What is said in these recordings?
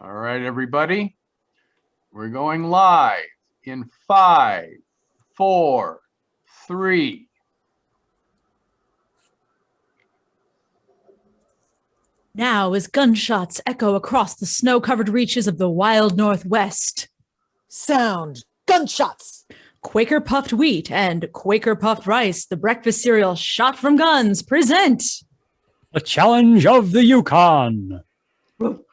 All right, everybody. We're going live in 5, 4, 3. Now, as gunshots echo across the snow-covered reaches of the wild Northwest. Sound gunshots. Quaker puffed wheat and Quaker puffed rice, the breakfast cereal shot from guns, present the challenge of the Yukon. On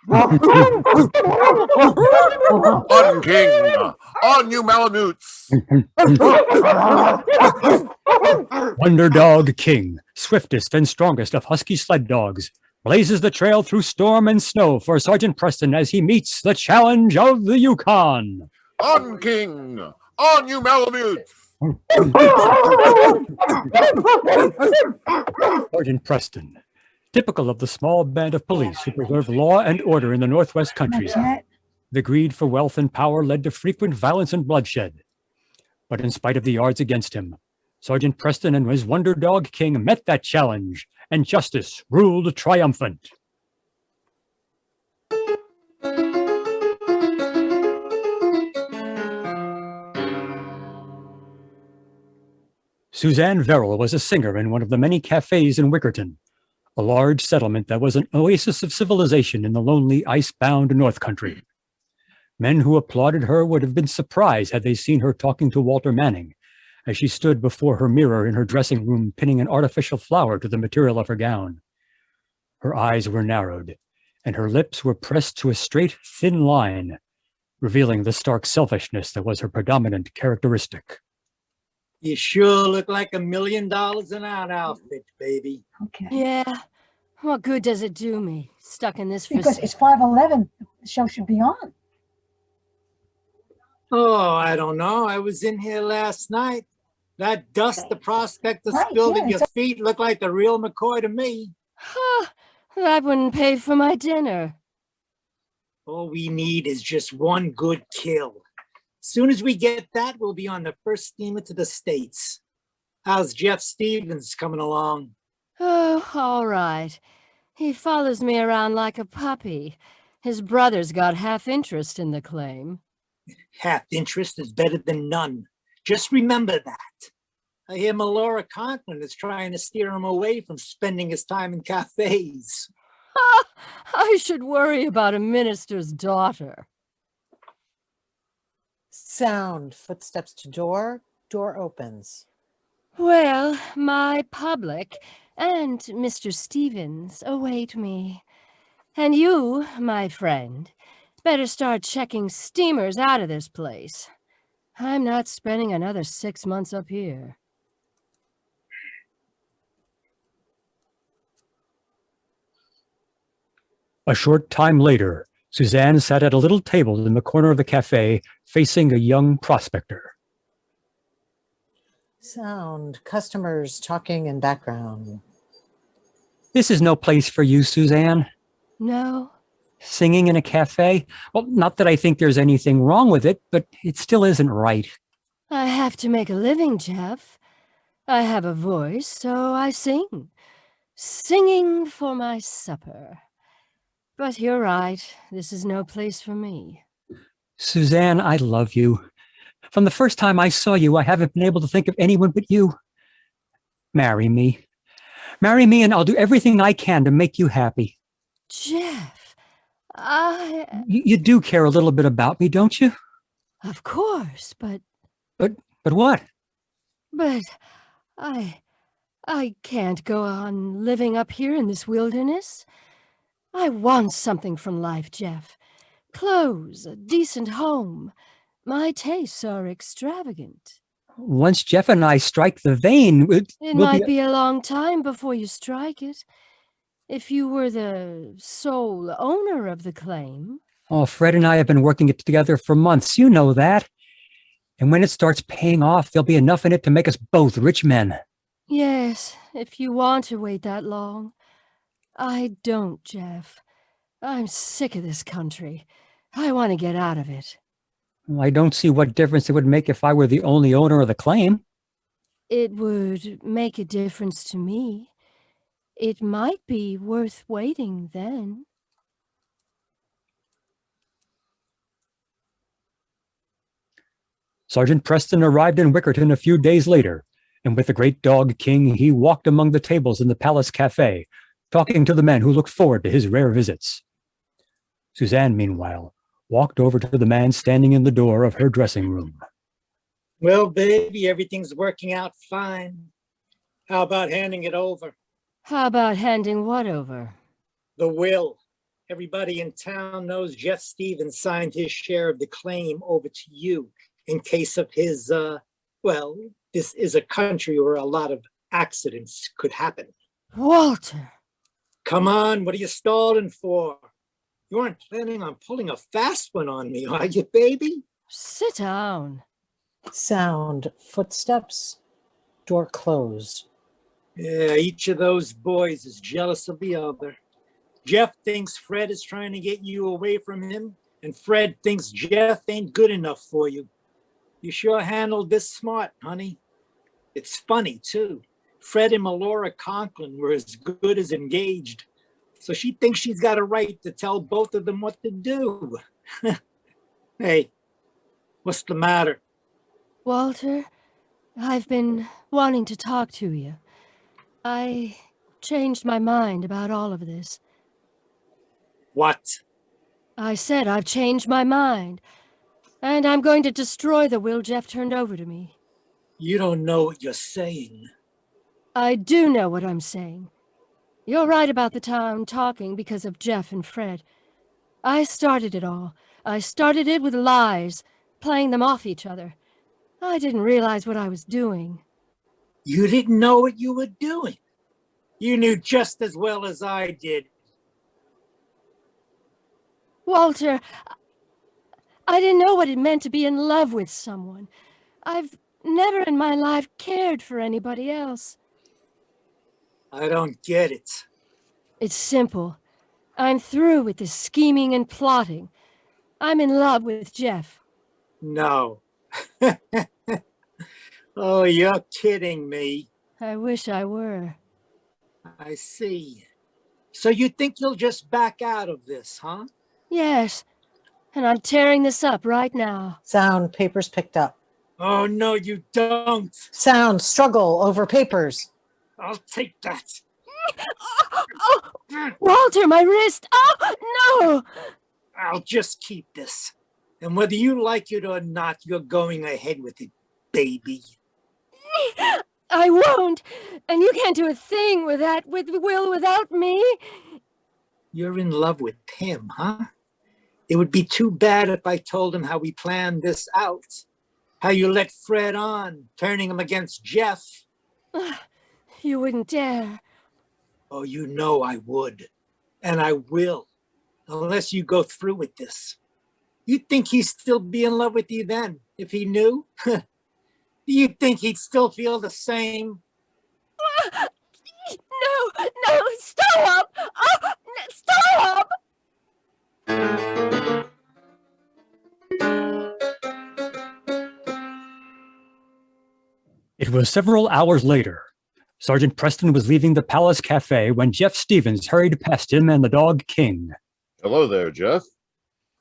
King, on you Malamutes. Wonder Dog King, swiftest and strongest of husky sled dogs, blazes the trail through storm and snow for Sergeant Preston as he meets the challenge of the Yukon. On King, on you Malamutes. Sergeant Preston, typical of the small band of police who preserve law and order in the Northwest countryside. The greed for wealth and power led to frequent violence and bloodshed. But in spite of the odds against him, Sergeant Preston and his Wonder Dog King met that challenge, and justice ruled triumphant. Suzanne Verrill was a singer in one of the many cafes in Wickerton, a large settlement that was an oasis of civilization in the lonely, ice-bound North Country. Men who applauded her would have been surprised had they seen her talking to Walter Manning as she stood before her mirror in her dressing room, pinning an artificial flower to the material of her gown. Her eyes were narrowed, and her lips were pressed to a straight, thin line, revealing the stark selfishness that was her predominant characteristic. You sure look like $1 million in that outfit, baby. Okay. Yeah. What good does it do me, stuck in this Because it's 5:11. The show should be on. Oh, I don't know. I was in here last night. That dust the prospector spilled at your feet looked like the real McCoy to me. Huh, that wouldn't pay for my dinner. All we need is just one good kill. Soon as we get that, we'll be on the first steamer to the States. How's Jeff Stevens coming along? Oh, all right. He follows me around like a puppy. His brother's got half interest in the claim. Half interest is better than none. Just remember that. I hear Melora Conklin is trying to steer him away from spending his time in cafes. I should worry about a minister's daughter. Sound, footsteps to door, door opens. Well, my public and Mr. Stevens await me. And you, my friend, better start checking steamers out of this place. I'm not spending another 6 months up here. A short time later, Suzanne sat at a little table in the corner of the cafe, facing a young prospector. Sound, customers talking in background. This is no place for you, Suzanne. No? Singing in a cafe? Well, not that I think there's anything wrong with it, but it still isn't right. I have to make a living, Jeff. I have a voice, so I sing. Singing for my supper. But you're right, this is no place for me. Suzanne, I love you. From the first time I saw you, I haven't been able to think of anyone but you. Marry me. Marry me and I'll do everything I can to make you happy. Jeff, You do care a little bit about me, don't you? Of course, but... But what? But I can't go on living up here in this wilderness. I want something from life, Jeff. Clothes, a decent home. My tastes are extravagant. Once Jeff and I strike the vein, It might be a long time before you strike it. If you were the sole owner of the claim. Oh, Fred and I have been working it together for months. You know that. And when it starts paying off, there'll be enough in it to make us both rich men. Yes, if you want to wait that long. I don't, Jeff. I'm sick of this country. I want to get out of it. Well, I don't see what difference it would make if I were the only owner of the claim. It would make a difference to me. It might be worth waiting then. Sergeant Preston arrived in Wickerton a few days later, and with the great dog King, he walked among the tables in the Palace Cafe, talking to the men who looked forward to his rare visits. Suzanne, meanwhile, walked over to the man standing in the door of her dressing room. Well, baby, everything's working out fine. How about handing it over? How about handing what over? The will. Everybody in town knows Jeff Stevens signed his share of the claim over to you in case of his, well, this is a country where a lot of accidents could happen. Walter! Come on, what are you stalling for? You aren't planning on pulling a fast one on me, are you, baby? Sit down. Sound, footsteps, door closed. Yeah, each of those boys is jealous of the other. Jeff thinks Fred is trying to get you away from him, and Fred thinks Jeff ain't good enough for you. You sure handled this smart, honey. It's funny, too. Fred and Melora Conklin were as good as engaged, so she thinks she's got a right to tell both of them what to do. Hey, what's the matter? Walter, I've been wanting to talk to you. I changed my mind about all of this. What? I said I've changed my mind, and I'm going to destroy the will Jeff turned over to me. You don't know what you're saying. I do know what I'm saying. You're right about the town talking because of Jeff and Fred. I started it all. I started it with lies, playing them off each other. I didn't realize what I was doing. You didn't know what you were doing. You knew just as well as I did. Walter, I didn't know what it meant to be in love with someone. I've never in my life cared for anybody else. I don't get it. It's simple. I'm through with this scheming and plotting. I'm in love with Jeff. No. Oh, you're kidding me. I wish I were. I see. So you think you'll just back out of this, huh? Yes, and I'm tearing this up right now. Sound, papers picked up. Oh, no, you don't. Sound, struggle over papers. I'll take that. Walter, my wrist! Oh, no! I'll just keep this. And whether you like it or not, you're going ahead with it, baby. I won't. And you can't do a thing with Will without me. You're in love with him, huh? It would be too bad if I told him how we planned this out. How you let Fred on, turning him against Jeff. You wouldn't dare. Oh, you know I would. And I will. Unless you go through with this. You'd think he'd still be in love with you then, if he knew? Do you think he'd still feel the same? No, stop! Oh, stop! It was several hours later. Sergeant Preston was leaving the Palace Cafe when Jeff Stevens hurried past him and the dog King. Hello there, Jeff.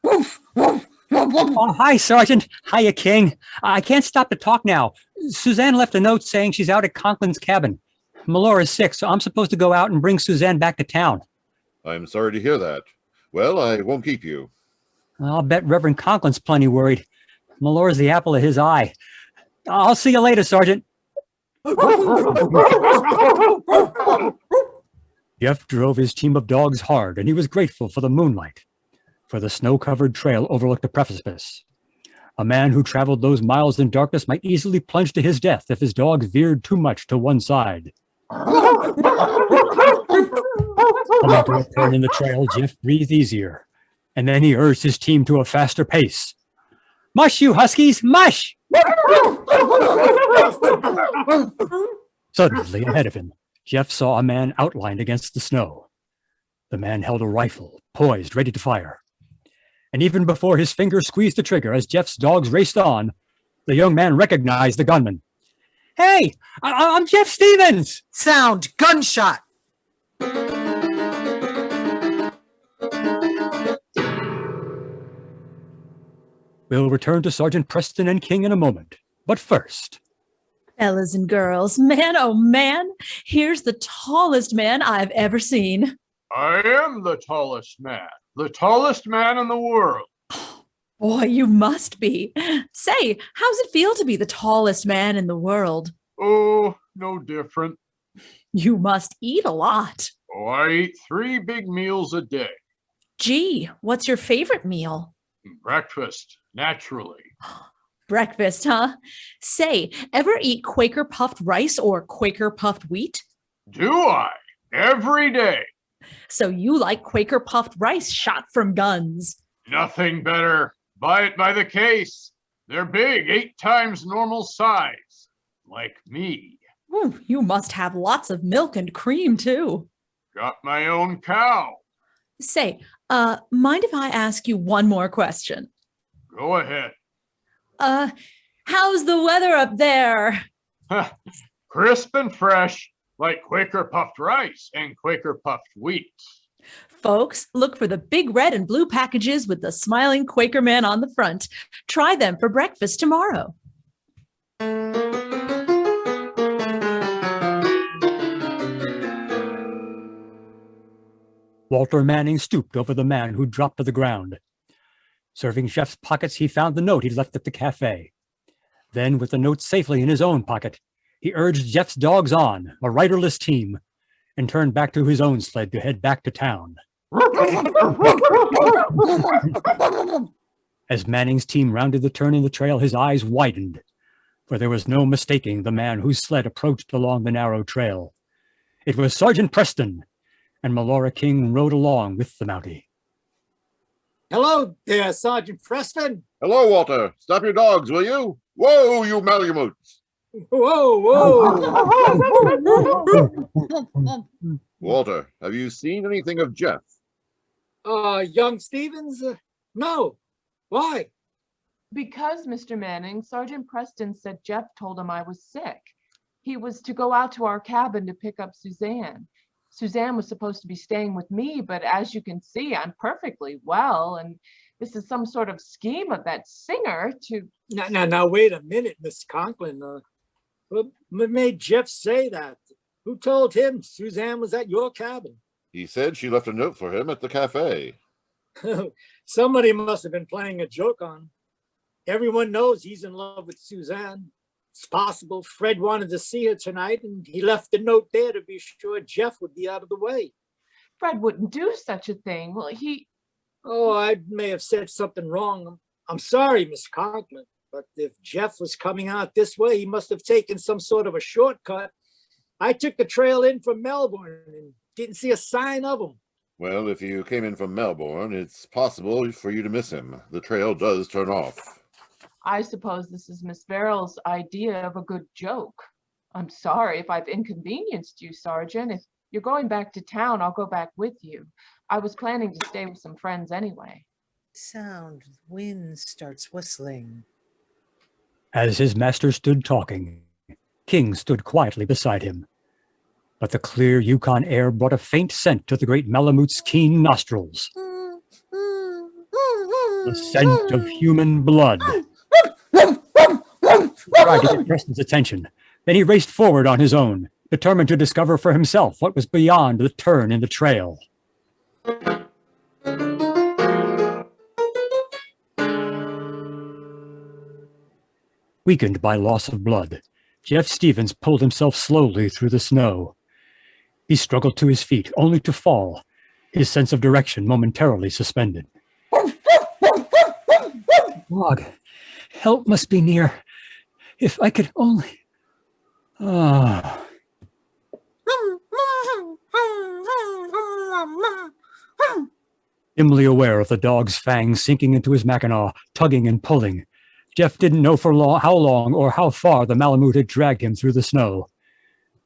Oh, hi, Sergeant. Hiya, King. I can't stop to talk now. Suzanne left a note saying she's out at Conklin's cabin. Melora's sick, so I'm supposed to go out and bring Suzanne back to town. I'm sorry to hear that. Well, I won't keep you. I'll bet Reverend Conklin's plenty worried. Melora's the apple of his eye. I'll see you later, Sergeant. Jeff drove his team of dogs hard, and he was grateful for the moonlight, for the snow-covered trail overlooked the precipice. A man who traveled those miles in darkness might easily plunge to his death if his dogs veered too much to one side. Coming to a turn in the trail, Jeff breathed easier, and then he urged his team to a faster pace. Mush, you huskies, mush! Suddenly, ahead of him, Jeff saw a man outlined against the snow. The man held a rifle, poised, ready to fire. And even before his fingers squeezed the trigger as Jeff's dogs raced on, the young man recognized the gunman. Hey, I'm Jeff Stevens! Sound, gunshot. We'll return to Sergeant Preston and King in a moment. But first, Fellas and girls, man, oh man, here's the tallest man I've ever seen. I am the tallest man in the world. Boy, you must be. Say, how's it feel to be the tallest man in the world? Oh, no different. You must eat a lot. Oh, I eat 3 big meals a day. Gee, what's your favorite meal? Breakfast, naturally. Breakfast, huh? Say, ever eat Quaker puffed rice or Quaker puffed wheat? Do I? Every day. So you like Quaker puffed rice shot from guns. Nothing better. Buy it by the case. They're big, 8 times normal size. Like me. Ooh, you must have lots of milk and cream, too. Got my own cow. Say, mind if I ask you one more question? Go ahead. How's the weather up there? Crisp and fresh, like Quaker puffed rice and Quaker puffed wheat. Folks, look for the big red and blue packages with the smiling Quaker man on the front. Try them for breakfast tomorrow. Walter Manning stooped over the man who dropped to the ground. Serving Jeff's pockets, he found the note he'd left at the cafe. Then, with the note safely in his own pocket, he urged Jeff's dogs on, a riderless team, and turned back to his own sled to head back to town. As Manning's team rounded the turn in the trail, his eyes widened, for there was no mistaking the man whose sled approached along the narrow trail. It was Sergeant Preston, and Melora King rode along with the Mountie. Hello there, Sergeant Preston. Hello, Walter. Stop your dogs, will you? Whoa, you malamutes. Whoa, whoa. Walter, have you seen anything of Jeff? Young Stevens? No. Why? Because, Mr. Manning, Sergeant Preston said Jeff told him I was sick. He was to go out to our cabin to pick up Suzanne. Suzanne was supposed to be staying with me, but as you can see, I'm perfectly well, and this is some sort of scheme of that singer to... Now, wait a minute, Miss Conklin. What made Jeff say that? Who told him Suzanne was at your cabin? He said she left a note for him at the cafe. Somebody must have been playing a joke on him. Everyone knows he's in love with Suzanne. It's possible Fred wanted to see her tonight, and he left a note there to be sure Jeff would be out of the way. Fred wouldn't do such a thing. Well, Oh, I may have said something wrong. I'm sorry, Miss Conklin, but if Jeff was coming out this way, he must have taken some sort of a shortcut. I took the trail in from Melbourne and didn't see a sign of him. Well, if you came in from Melbourne, it's possible for you to miss him. The trail does turn off. I suppose this is Miss Verrill's idea of a good joke. I'm sorry if I've inconvenienced you, Sergeant. If you're going back to town, I'll go back with you. I was planning to stay with some friends anyway. Sound, the wind starts whistling. As his master stood talking, King stood quietly beside him. But the clear Yukon air brought a faint scent to the great Malamute's keen nostrils. The scent of human blood. He tried to get Preston's attention. Then he raced forward on his own, determined to discover for himself what was beyond the turn in the trail. Weakened by loss of blood, Jeff Stevens pulled himself slowly through the snow. He struggled to his feet, only to fall, his sense of direction momentarily suspended. Dog, help must be near. If I could only... Dimly aware of the dog's fangs sinking into his mackinaw, tugging and pulling, Jeff didn't know for how long or how far the Malamute had dragged him through the snow.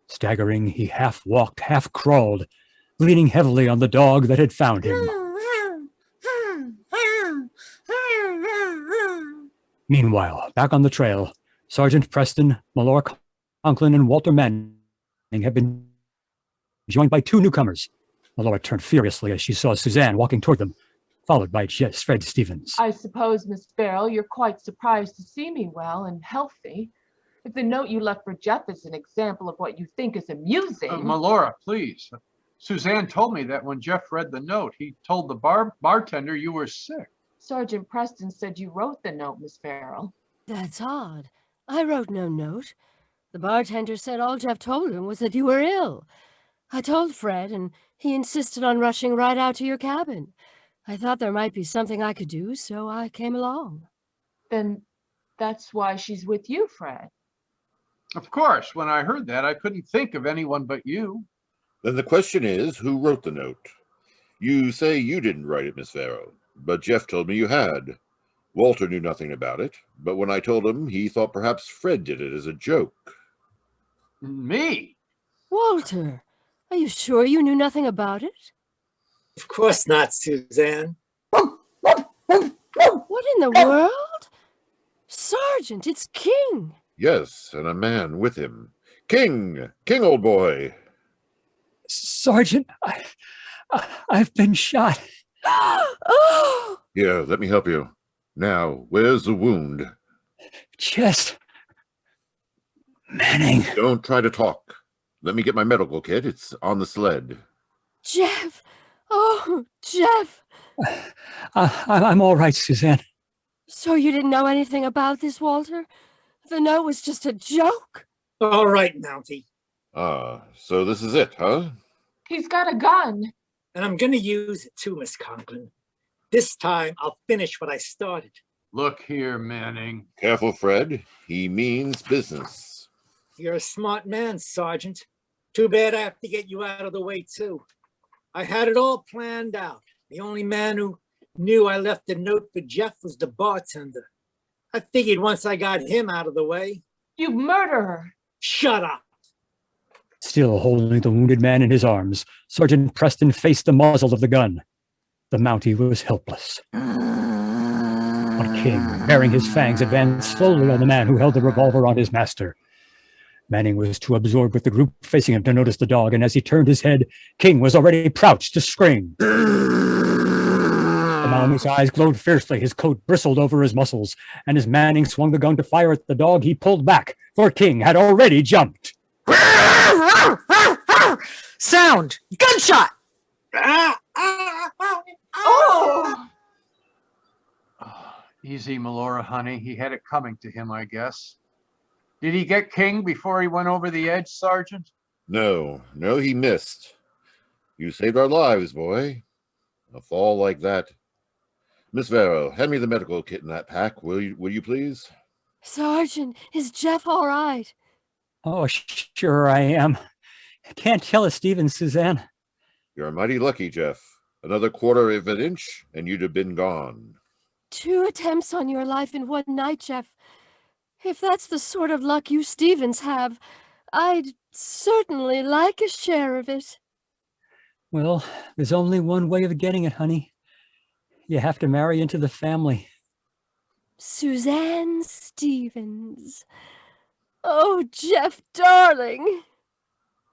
Staggering, he half walked, half crawled, leaning heavily on the dog that had found him. Meanwhile, back on the trail, Sergeant Preston, Melora Conklin, and Walter Manning had been joined by two newcomers. Melora turned furiously as she saw Suzanne walking toward them. followed by Fred Stevens. I suppose, Miss Farrell, you're quite surprised to see me well and healthy. If the note you left for Jeff is an example of what you think is amusing. Melora, please. Suzanne told me that when Jeff read the note, he told the bartender you were sick. Sergeant Preston said you wrote the note, Miss Farrell. That's odd. I wrote no note. The bartender said all Jeff told him was that you were ill. I told Fred, and he insisted on rushing right out to your cabin. I thought there might be something I could do, so I came along. Then that's why she's with you, Fred. Of course, when I heard that, I couldn't think of anyone but you. Then the question is, who wrote the note? You say you didn't write it, Miss Farrell, but Jeff told me you had. Walter knew nothing about it, but when I told him, he thought perhaps Fred did it as a joke. Me? Walter, are you sure you knew nothing about it? Of course not, Suzanne. What in the world? Sergeant, it's King. Yes, and a man with him. King! King, old boy! Sergeant, I've been shot. Oh! Here, let me help you. Now, where's the wound? Chest. Manning. Don't try to talk. Let me get my medical kit. It's on the sled. Jeff! Oh, Jeff! I'm all right, Suzanne. So you didn't know anything about this, Walter? The note was just a joke? All right, Mountie. Ah, so this is it, huh? He's got a gun. And I'm going to use it too, Miss Conklin. This time, I'll finish what I started. Look here, Manning. Careful, Fred. He means business. You're a smart man, Sergeant. Too bad I have to get you out of the way, too. I had it all planned out. The only man who knew I left a note for Jeff was the bartender. I figured once I got him out of the way. You murderer. Shut up. Still holding the wounded man in his arms, Sergeant Preston faced the muzzle of the gun. The Mountie was helpless. But King, baring his fangs, advanced slowly on the man who held the revolver on his master. Manning was too absorbed with the group facing him to notice the dog, and as he turned his head, King was already crouched to spring. The Mountie's eyes glowed fiercely, his coat bristled over his muscles, and as Manning swung the gun to fire at the dog, he pulled back, for King had already jumped. Sound! Gunshot! Oh! Easy, Melora, honey. He had it coming to him, I guess. Did he get King before he went over the edge, Sergeant? No, he missed. You saved our lives, boy. A fall like that. Miss Farrell, hand me the medical kit in that pack, will you please? Sergeant, is Jeff all right? Oh, sure I am. Can't tell a Stevens, Suzanne. You're mighty lucky, Jeff. Another quarter of an inch, and you'd have been gone. 2 attempts on your life in one night, Jeff. If that's the sort of luck you Stevens have, I'd certainly like a share of it. Well, there's only one way of getting it, honey. You have to marry into the family. Suzanne Stevens. Oh, Jeff, darling.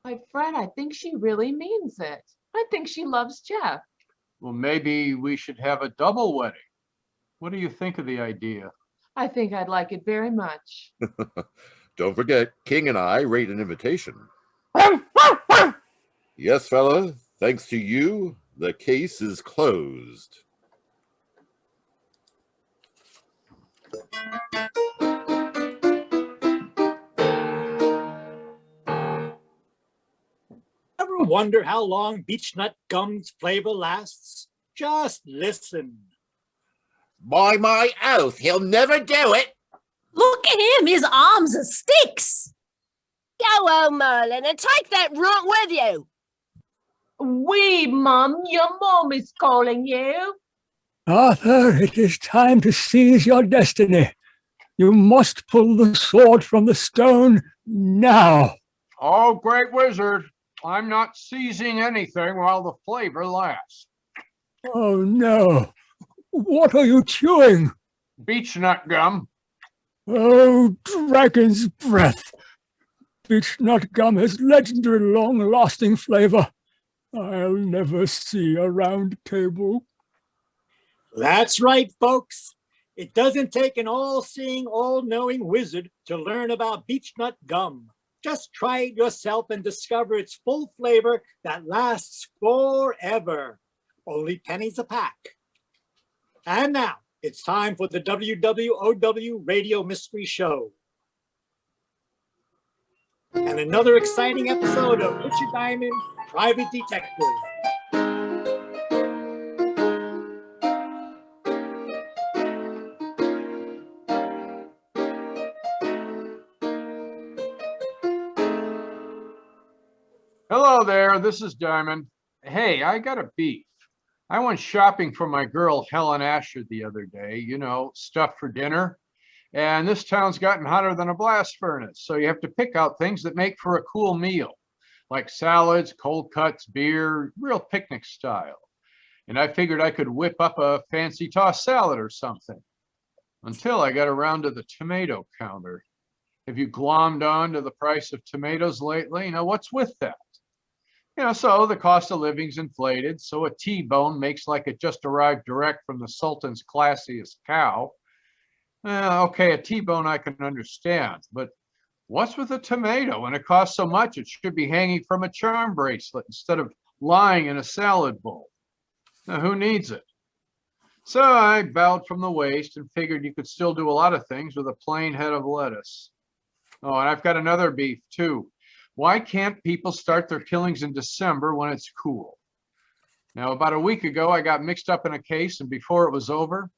My friend, I think she really means it. I think she loves Jeff. Well, maybe we should have a double wedding. What do you think of the idea? I think I'd like it very much. Don't forget, King and I rate an invitation. Yes, fella, thanks to you, the case is closed. Ever wonder how long beechnut gum's flavor lasts? Just listen. By my oath, he'll never do it. Look at him. His arms are sticks. Go home, Merlin, and take that root with you. Wee, Mum, your mom is calling you. Arthur, it is time to seize your destiny. You must pull the sword from the stone now. Oh, great wizard. I'm not seizing anything while the flavor lasts. Oh, no. What are you chewing? Beechnut gum. Oh, dragon's breath. Beechnut gum has legendary long-lasting flavor. I'll never see a round table. That's right, folks. It doesn't take an all-seeing, all-knowing wizard to learn about beechnut gum. Just try it yourself and discover its full flavor that lasts forever. Only pennies a pack. And now it's time for the WWOW Radio Mystery Show. And another exciting episode of Richard Diamond, Private Detective. Hello there, this is Diamond. Hey, I got a beef. I went shopping for my girl Helen Asher the other day, you know, stuff for dinner. And this town's gotten hotter than a blast furnace, so you have to pick out things that make for a cool meal, like salads, cold cuts, beer, real picnic style. And I figured I could whip up a fancy tossed salad or something, until I got around to the tomato counter. Have you glommed on to the price of tomatoes lately? Now, what's with that? So the cost of living's inflated, so a T-bone makes like it just arrived direct from the Sultan's classiest cow. Okay, a T-bone I can understand, but what's with a tomato? When it costs so much, it should be hanging from a charm bracelet instead of lying in a salad bowl. Now, who needs it? So I bowed from the waist and figured you could still do a lot of things with a plain head of lettuce. Oh, and I've got another beef too. Why can't people start their killings in December when it's cool? Now, about a week ago, I got mixed up in a case, and before it was over,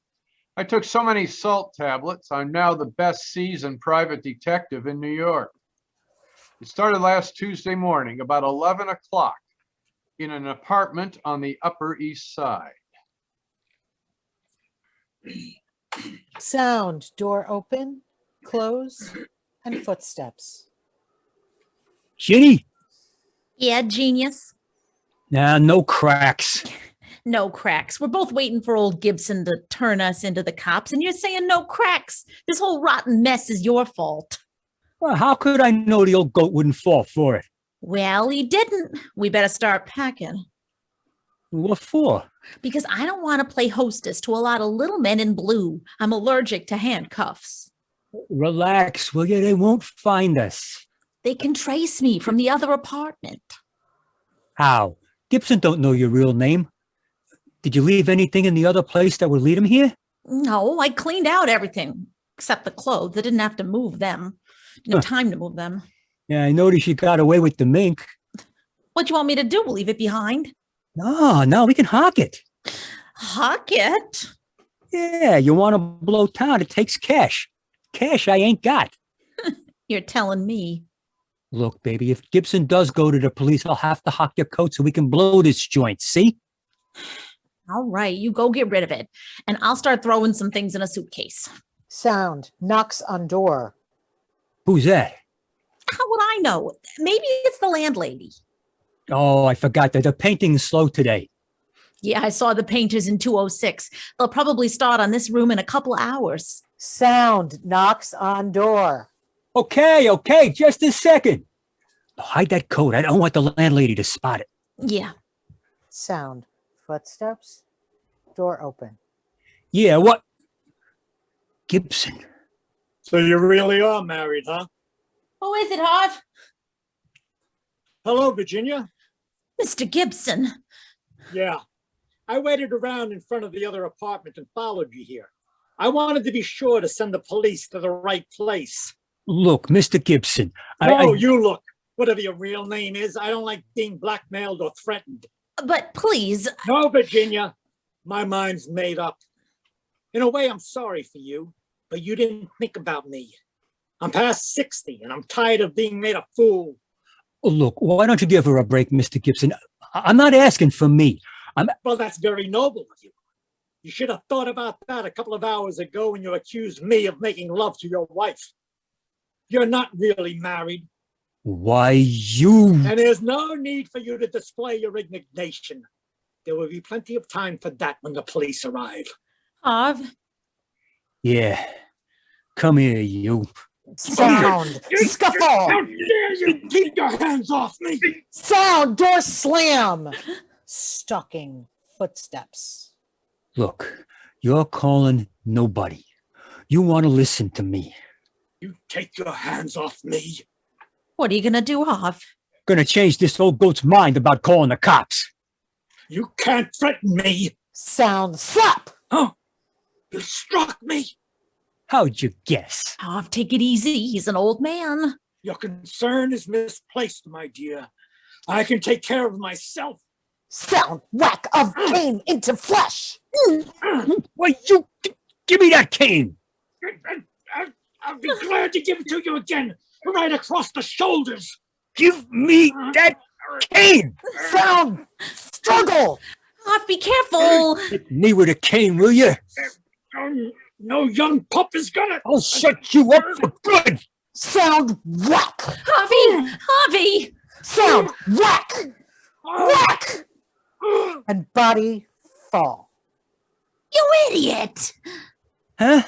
I took so many salt tablets, I'm now the best seasoned private detective in New York. It started last Tuesday morning, about 11 o'clock, in an apartment on the Upper East Side. Sound, door open, close, and footsteps. Ginny? Yeah, genius. Nah, no cracks. No cracks. We're both waiting for old Gibson to turn us into the cops, and you're saying no cracks. This whole rotten mess is your fault. Well, how could I know the old goat wouldn't fall for it? Well, he didn't. We better start packing. What for? Because I don't want to play hostess to a lot of little men in blue. I'm allergic to handcuffs. Relax, will you? They won't find us. They can trace me from the other apartment. How? Gibson don't know your real name. Did you leave anything in the other place that would lead him here? No, I cleaned out everything except the clothes. I didn't have to move them. Didn't have time to move them. Yeah, I noticed you got away with the mink. What do you want me to do? Leave it behind? No, we can hawk it. Hawk it? Yeah, you want to blow town, it takes cash. Cash I ain't got. You're telling me. Look, baby, if Gibson does go to the police, I'll have to hawk your coat so we can blow this joint, see? All right, you go get rid of it. And I'll start throwing some things in a suitcase. Sound, knocks on door. Who's that? How would I know? Maybe it's the landlady. Oh, I forgot that the painting's slow today. Yeah, I saw the painters in 206. They'll probably start on this room in a couple hours. Sound, knocks on door. Okay, just a second. Hide that coat. I don't want the landlady to spot it. Yeah. Sound, footsteps, door open. Yeah, what? Gibson. So you really are married, huh? Who is it, Harv? Hello, Virginia. Mr. Gibson. Yeah. I waited around in front of the other apartment and followed you here. I wanted to be sure to send the police to the right place. Look, Mr. Gibson. You look. Whatever your real name is, I don't like being blackmailed or threatened. But please. No, Virginia. My mind's made up. In a way, I'm sorry for you, but you didn't think about me. I'm past 60 and I'm tired of being made a fool. Look, why don't you give her a break, Mr. Gibson? I'm not asking for me. Well, that's very noble of you. You should have thought about that a couple of hours ago when you accused me of making love to your wife. You're not really married. Why, you... And there's no need for you to display your indignation. There will be plenty of time for that when the police arrive. Harv? Yeah. Come here, you. Sound, scuffle. How dare you keep your hands off me? Sound, door slam. Stalking footsteps. Look, You're calling nobody. You want to listen to me. You take your hands off me. What are you gonna do, Hoff? Gonna change this old goat's mind about calling the cops. You can't threaten me. Sound slap. Oh, you struck me. How'd you guess? Hoff, take it easy. He's an old man. Your concern is misplaced, my dear. I can take care of myself. Sound whack of cane into flesh. Why, you give me that cane. I'll be glad to give it to you again, right across the shoulders. Give me that cane. Sound struggle. Hoff, be careful. Hit me with a cane, will you? No young pup is gonna. I'll shut you up for good. Sound whack. Javi! Sound whack. Whack. And body fall. You idiot! Huh?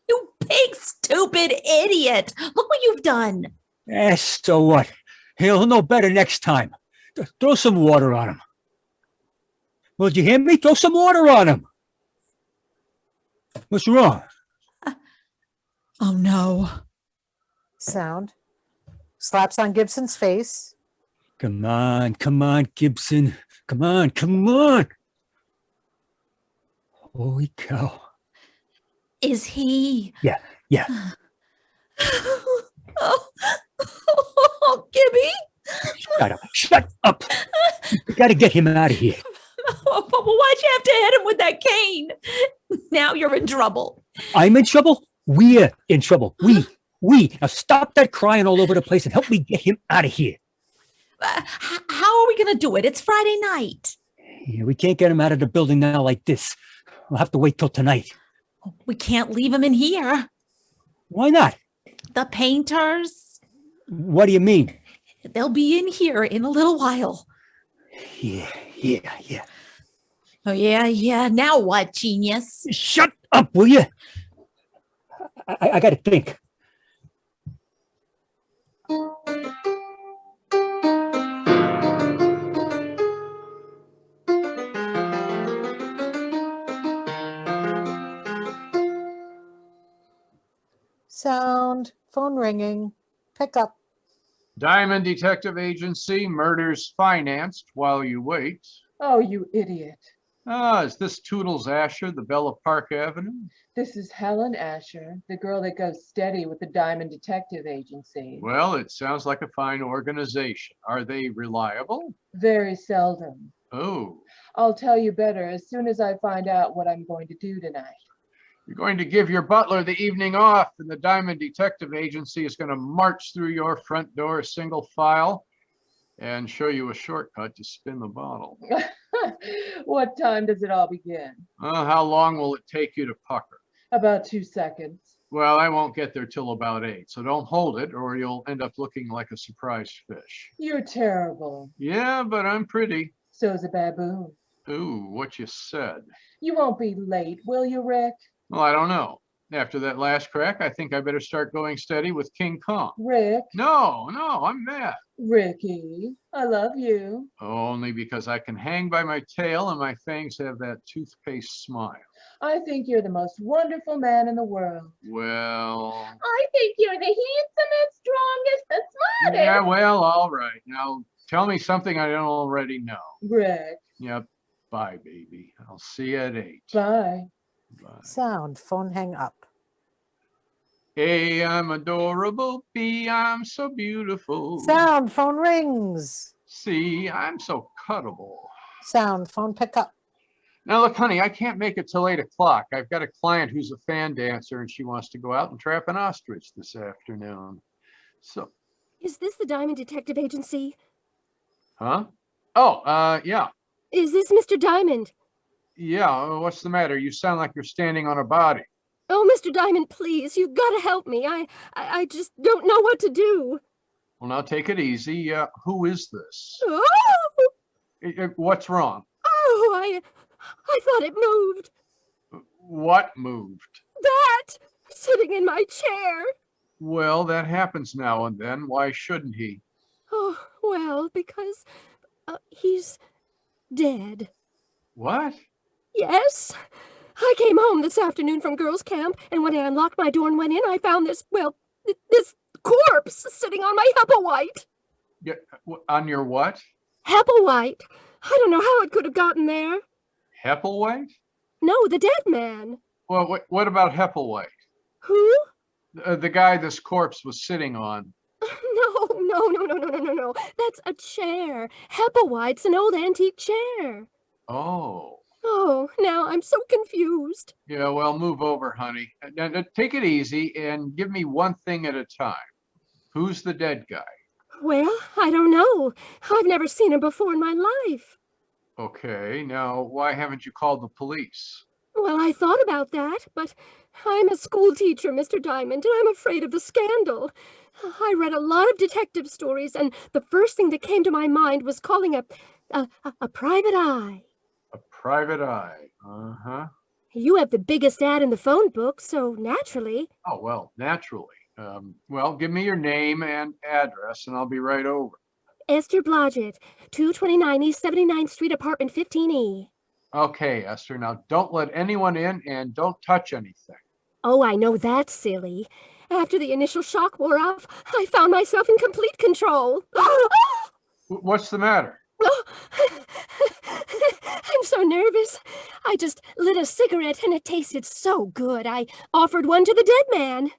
You big, stupid idiot! Look what you've done! So what? He'll know better next time. Throw some water on him. Well, did you hear me? Throw some water on him. What's wrong? Oh, no. Sound slaps on Gibson's face. Come on, Gibson. Come on. Holy cow. Is he? Yeah. Oh, Gibby! Shut up. We gotta get him out of here. But why'd you have to hit him with that cane? Now you're in trouble. I'm in trouble? We're in trouble. We. Now stop that crying all over the place and help me get him out of here. How are we going to do it? It's Friday night. Yeah, we can't get him out of the building now like this. We'll have to wait till tonight. We can't leave him in here. Why not? The painters, What do you mean? they'll be in here in a little while. Yeah. Oh, yeah. Now what, genius? Shut up, will you? I gotta think. Sound phone ringing. Pick up. Diamond Detective Agency, murders financed while you wait. Oh, you idiot. Is this Toodles Asher, the Bella Park Avenue? This is Helen Asher, the girl that goes steady with the Diamond Detective Agency. Well, it sounds like a fine organization. Are they reliable? Very seldom. Oh, I'll tell you better as soon as I find out what I'm going to do tonight. you're going to give your butler the evening off, and the Diamond Detective Agency is going to march through your front door single file and show you a shortcut to spin the bottle. What time does it all begin? How long will it take you to pucker? About 2 seconds. Well, I won't get there till about 8, so don't hold it or you'll end up looking like a surprised fish. You're terrible. Yeah, but I'm pretty. So's a baboon. Ooh, what you said. You won't be late, will you, Rick? Well, I don't know. After that last crack, I think I better start going steady with King Kong. Rick? No, I'm mad. Ricky, I love you. Only because I can hang by my tail and my fangs have that toothpaste smile. I think you're the most wonderful man in the world. Well, I think you're the handsomest, strongest, and smartest. yeah, well, all right. Now, tell me something I don't already know. Rick, Yep. Bye, baby. I'll see you at 8. bye. Bye. Sound phone hang up. A, I'm adorable. B, I'm so beautiful. Sound phone rings. C, I'm so cuttable. Sound phone pick up. Now, look, honey, I can't make it till 8 o'clock. I've got a client who's a fan dancer and she wants to go out and trap an ostrich this afternoon. So, Is this the Diamond Detective Agency? huh? Oh, yeah. Is this Mr. Diamond? Yeah, what's the matter? You sound like you're standing on a body. Oh, Mr. Diamond, please, you've got to help me. I just don't know what to do. Well, now take it easy. Who is this? Oh, What's wrong? I thought it moved. What moved? That, sitting in my chair. Well, that happens now and then. Why shouldn't he? Oh, well, because he's dead. What? Yes, I came home this afternoon from girls' camp, and when I unlocked my door and went in, I found this corpse sitting on my Hepplewhite. Yeah, on your what? Hepplewhite. I don't know how it could have gotten there. Hepplewhite? No, the dead man. Well, what about Hepplewhite? Who? The guy this corpse was sitting on. No. That's a chair. Hepplewhite's an old antique chair. Oh. Oh, now I'm so confused. Yeah, well, move over, honey. Now, take it easy and give me one thing at a time. Who's the dead guy? Well, I don't know. I've never seen him before in my life. Okay, now why haven't you called the police? Well, I thought about that, but I'm a school teacher, Mr. Diamond, and I'm afraid of the scandal. I read a lot of detective stories, and the first thing that came to my mind was calling a private eye. A private eye. Uh-huh. You have the biggest ad in the phone book, so naturally. Oh, well, naturally. Well, give me your name and address, and I'll be right over. Esther Blodgett, 229 East 79th Street, apartment 15E. Okay, Esther, now don't let anyone in and don't touch anything. Oh, I know that's silly. After the initial shock wore off, I found myself in complete control. What's the matter? I'm so nervous. I just lit a cigarette and it tasted so good. I offered one to the dead man.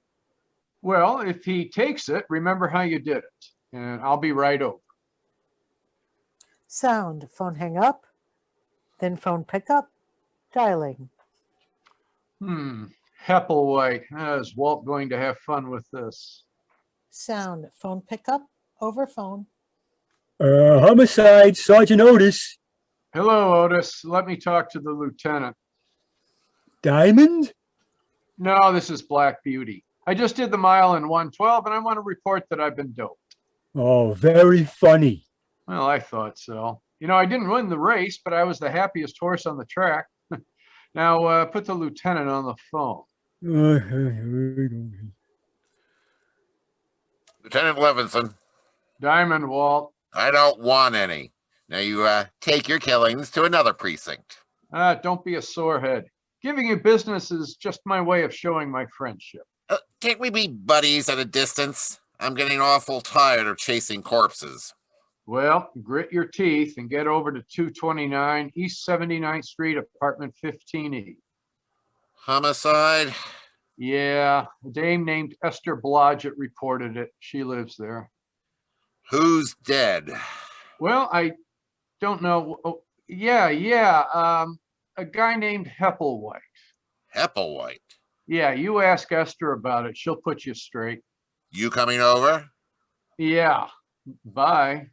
Well, if he takes it, remember how you did it, and I'll be right over. Sound. Phone hang up. Then phone pick up. Dialing. Hepplewhite. Is Walt going to have fun with this? Sound. Phone pick up. Over phone. Homicide, Sergeant Otis. Hello, Otis. Let me talk to the lieutenant. Diamond? No, this is Black Beauty. I just did the mile in 1:12, and I want to report that I've been doped. Oh, very funny. Well, I thought so. You know, I didn't win the race, but I was the happiest horse on the track. Now, put the lieutenant on the phone. Lieutenant Levinson, Diamond, Walt. I don't want any. Now you take your killings to another precinct. Don't be a sorehead. Giving you business is just my way of showing my friendship. Can't we be buddies at a distance? I'm getting awful tired of chasing corpses. Well, grit your teeth and get over to 229 East 79th Street, apartment 15E. Homicide? Yeah, a dame named Esther Blodgett reported it. She lives there. Who's dead? Well, I don't know. Oh, yeah. A guy named Hepplewhite. Hepplewhite? Yeah, you ask Esther about it. She'll put you straight. You coming over? Yeah. Bye.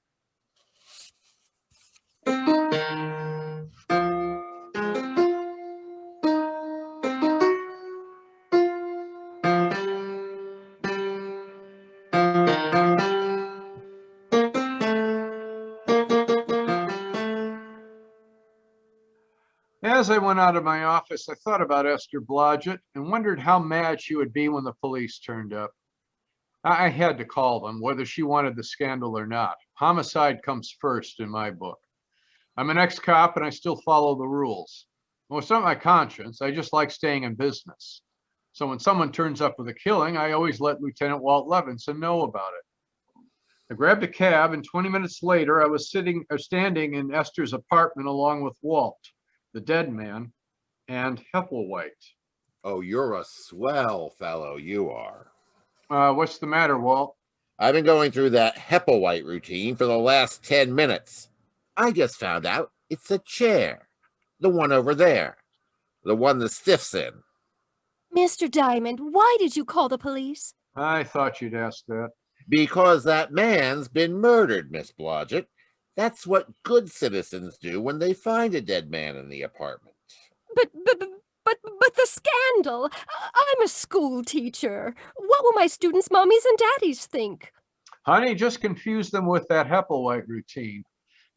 As I went out of my office, I thought about Esther Blodgett and wondered how mad she would be when the police turned up. I had to call them, whether she wanted the scandal or not. Homicide comes first in my book. I'm an ex-cop and I still follow the rules. Well, it's not my conscience. I just like staying in business. So when someone turns up with a killing, I always let Lieutenant Walt Levinson know about it. I grabbed a cab and 20 minutes later, I was standing in Esther's apartment along with Walt, the dead man, and Hepplewhite. Oh, you're a swell fellow, you are. What's the matter, Walt? I've been going through that Hepplewhite routine for the last 10 minutes. I just found out it's a chair. The one over there. The one the stiff's in. Mr. Diamond, why did you call the police? I thought you'd ask that. Because that man's been murdered, Miss Blodgett. That's what good citizens do when they find a dead man in the apartment. But the scandal! I'm a school teacher. What will my students' mommies and daddies think? Honey, just confuse them with that Hepplewhite routine.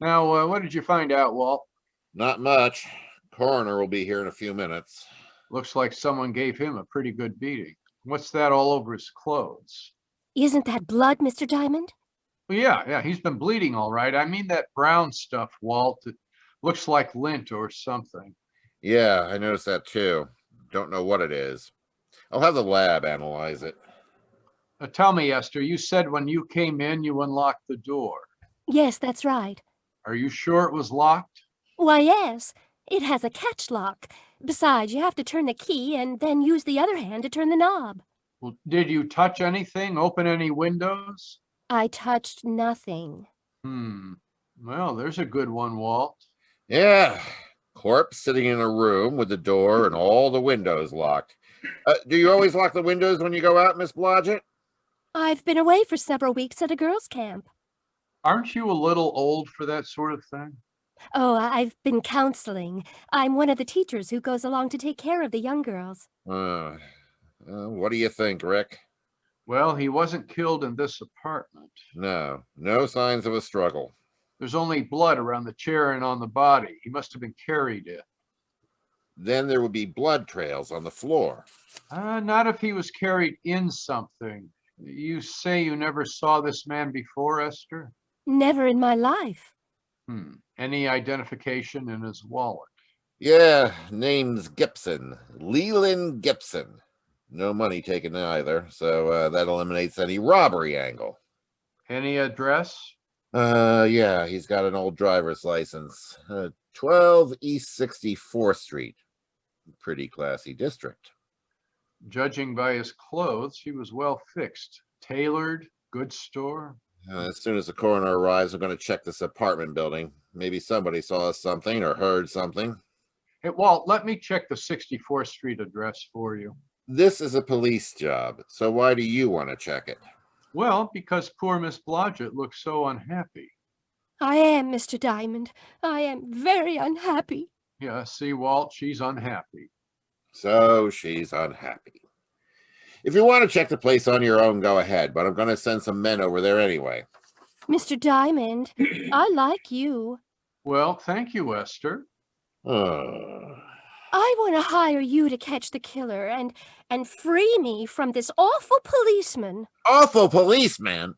Now, what did you find out, Walt? Not much. Coroner will be here in a few minutes. Looks like someone gave him a pretty good beating. What's that all over his clothes? Isn't that blood, Mr. Diamond? Yeah, he's been bleeding all right. I mean that brown stuff, Walt. It looks like lint or something. Yeah, I noticed that too. Don't know what it is. I'll have the lab analyze it. Tell me, Esther, you said when you came in, you unlocked the door. Yes, that's right. Are you sure it was locked? Why, yes. It has a catch lock. Besides, you have to turn the key and then use the other hand to turn the knob. Well, did you touch anything? Open any windows? I touched nothing. Well, there's a good one, Walt. Yeah, corpse sitting in a room with the door and all the windows locked. Do you always lock the windows when you go out, Miss Blodgett? I've been away for several weeks at a girls' camp. Aren't you a little old for that sort of thing? Oh, I've been counseling. I'm one of the teachers who goes along to take care of the young girls. What do you think, Rick? Well, he wasn't killed in this apartment. No signs of a struggle. There's only blood around the chair and on the body. He must have been carried in. Then there would be blood trails on the floor. Not if he was carried in something. You say you never saw this man before, Esther? Never in my life. Any identification in his wallet? Yeah, name's Gibson. Leland Gibson. No money taken either, so that eliminates any robbery angle. Any address? Yeah, he's got an old driver's license. 12 East 64th Street. Pretty classy district. Judging by his clothes, he was well fixed. Tailored, good store. As soon as the coroner arrives, I'm going to check this apartment building. Maybe somebody saw something or heard something. Hey, Walt, let me check the 64th Street address for you. This is a police job, so why do you want to check it? Well, because poor Miss Blodgett looks so unhappy. I am, Mr. Diamond. I am very unhappy. Yeah, see, Walt, she's unhappy. So she's unhappy. If you want to check the place on your own, go ahead, but I'm going to send some men over there anyway. Mr. Diamond, I like you. Well, thank you, Esther. I want to hire you to catch the killer and free me from this awful policeman. Awful policeman?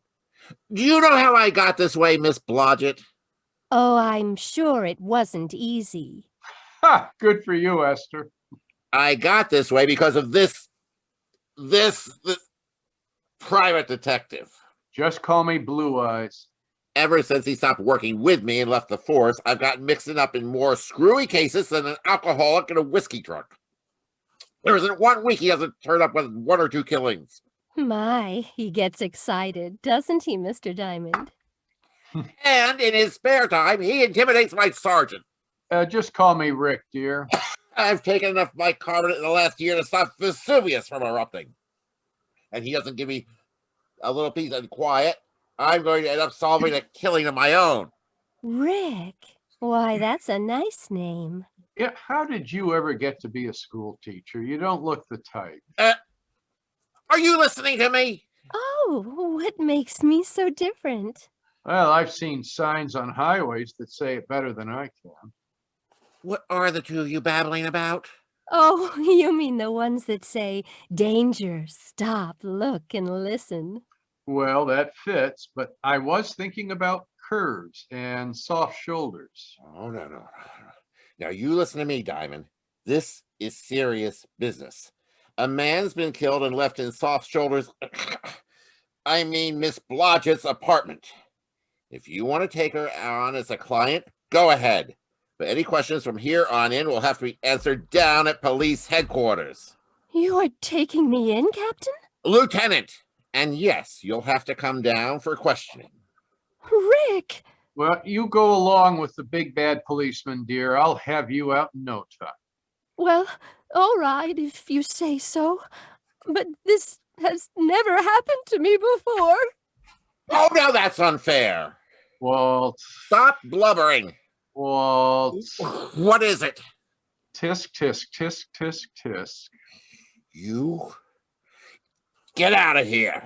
Do you know how I got this way, Miss Blodgett? Oh, I'm sure it wasn't easy. Ha! Good for you, Esther. I got this way because of this private detective. Just call me Blue Eyes. Ever since he stopped working with me and left the force, I've gotten mixed up in more screwy cases than an alcoholic in a whiskey trunk. There isn't 1 week he hasn't turned up with 1 or 2 killings. My, he gets excited, doesn't he, Mr. Diamond? And in his spare time, he intimidates my sergeant. Just call me Rick, dear. I've taken enough bicarbonate in the last year to stop Vesuvius from erupting. And he doesn't give me a little peace and quiet. I'm going to end up solving a killing of my own. Rick? Why, that's a nice name. Yeah, how did you ever get to be a school teacher? You don't look the type. Are you listening to me? Oh, what makes me so different? Well, I've seen signs on highways that say it better than I can. What are the two of you babbling about? Oh, you mean the ones that say, danger, stop, look, and listen. Well, that fits, but I was thinking about curves and soft shoulders. Oh, no. Now, you listen to me, Diamond. This is serious business. A man's been killed and left in soft shoulders. I mean, Miss Blodgett's apartment. If you want to take her on as a client, go ahead. But any questions from here on in will have to be answered down at police headquarters. You are taking me in, Captain? Lieutenant! And yes, you'll have to come down for questioning. Rick! Well, you go along with the big bad policeman, dear. I'll have you out in no time. Well, all right, if you say so. But this has never happened to me before. Oh, no, that's unfair. Walt. Stop blubbering. Walt. What is it? Tisk, tisk, tisk, tisk, tisk. You get out of here.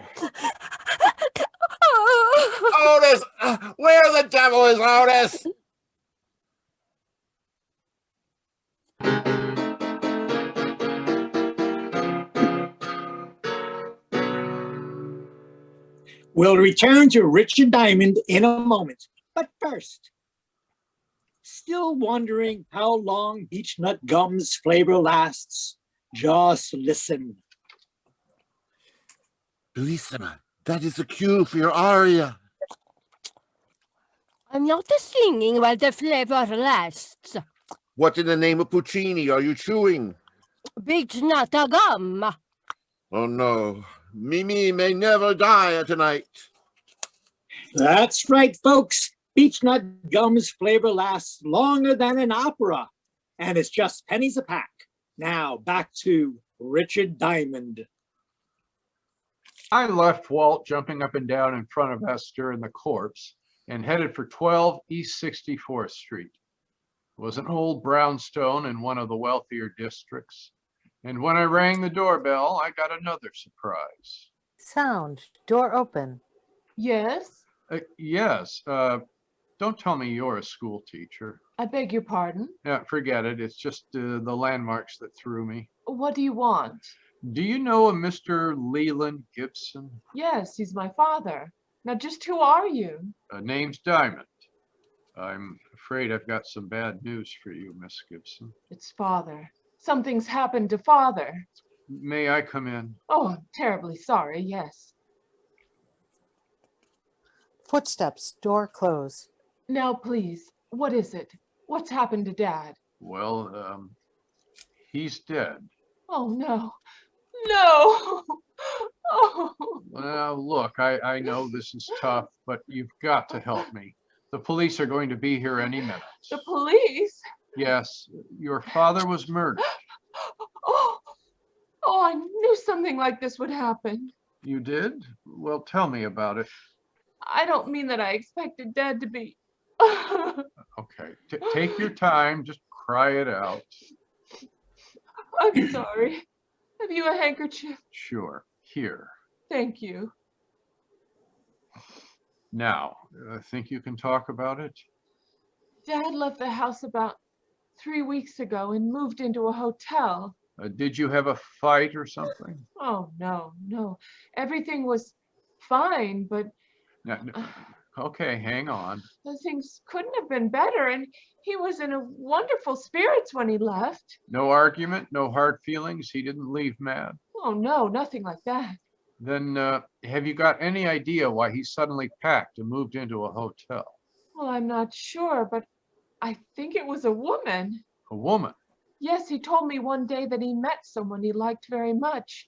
Otis! Where the devil is Otis? We'll return to Richard Diamond in a moment. But first, Still wondering how long beechnut gum's flavor lasts? Just listen. DeLisa, that is the cue for your aria. I'm not singing while the flavor lasts. What in the name of Puccini are you chewing? Beechnut gum. Oh no, Mimi may never die tonight. That's right, folks. Beechnut gum's flavor lasts longer than an opera, and it's just pennies a pack. Now back to Richard Diamond. I left Walt jumping up and down in front of Esther and the corpse and headed for 12 East 64th Street. It was an old brownstone in one of the wealthier districts. And when I rang the doorbell, I got another surprise. Sound. Door open. Yes, Yes, don't tell me you're a school teacher. I beg your pardon. Yeah, forget it. It's just the landmarks that threw me. What do you want? Do you know a Mr. Leland Gibson? Yes, he's my father. Now, just who are you? Name's Diamond. I'm afraid I've got some bad news for you, Miss Gibson. It's father. Something's happened to father. May I come in? Oh, I'm terribly sorry, yes. Footsteps. Door closed. Now, please, what is it? What's happened to Dad? Well, he's dead. Oh, no. No. Oh. Well, look, I know this is tough, but you've got to help me. The police are going to be here any minute. The police? Yes, your father was murdered. Oh, I knew something like this would happen. You did? Well, tell me about it. I don't mean that I expected Dad to be. Okay, take your time, just cry it out. I'm sorry. Have you a handkerchief? Sure, here. Thank you. Now, I think you can talk about it? Dad left the house about 3 weeks ago and moved into a hotel. Did you have a fight or something? Oh, no. Everything was fine, but No, okay, hang on. the things couldn't have been better, and he was in a wonderful spirits when he left. No argument, no hard feelings? He didn't leave mad? Oh, no, nothing like that. Then have you got any idea why he suddenly packed and moved into a hotel? Well, I'm not sure, but I think it was a woman. A woman? Yes, he told me one day that he met someone he liked very much.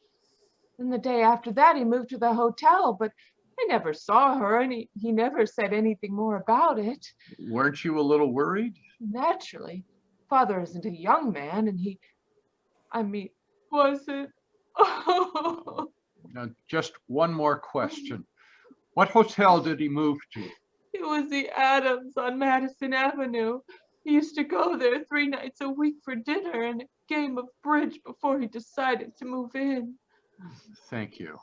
And the day after that, he moved to the hotel, but I never saw her, and he never said anything more about it. Weren't you a little worried? Naturally. Father isn't a young man, and was it? Oh. Now, just one more question. What hotel did he move to? It was the Adams on Madison Avenue. He used to go there 3 nights a week for dinner and a game of bridge before he decided to move in. Thank you.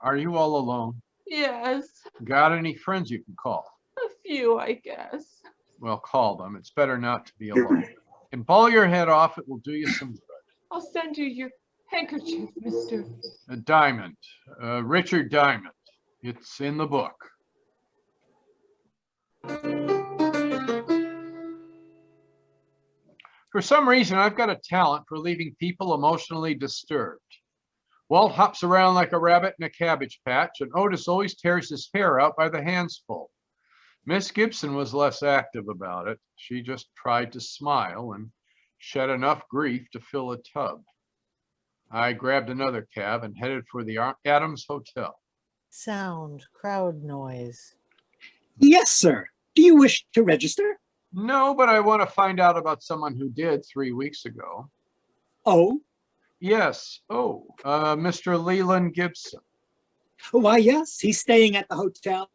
Are you all alone? Yes, Got any friends you can call? a few, I guess. Well, call them. It's better not to be alone. And ball your head off. It will do you some good. I'll send you your handkerchief, Mr. Diamond, Richard Diamond. It's in the book. For some reason, I've got a talent for leaving people emotionally disturbed. Walt hops around like a rabbit in a cabbage patch, and Otis always tears his hair out by the handsful. Miss Gibson was less active about it. She just tried to smile and shed enough grief to fill a tub. I grabbed another cab and headed for the Adams Hotel. Sound. Crowd noise. Yes, sir. Do you wish to register? No, but I want to find out about someone who did 3 weeks ago. Oh, Yes. Oh, Mr. Leland Gibson. why, yes. He's staying at the hotel.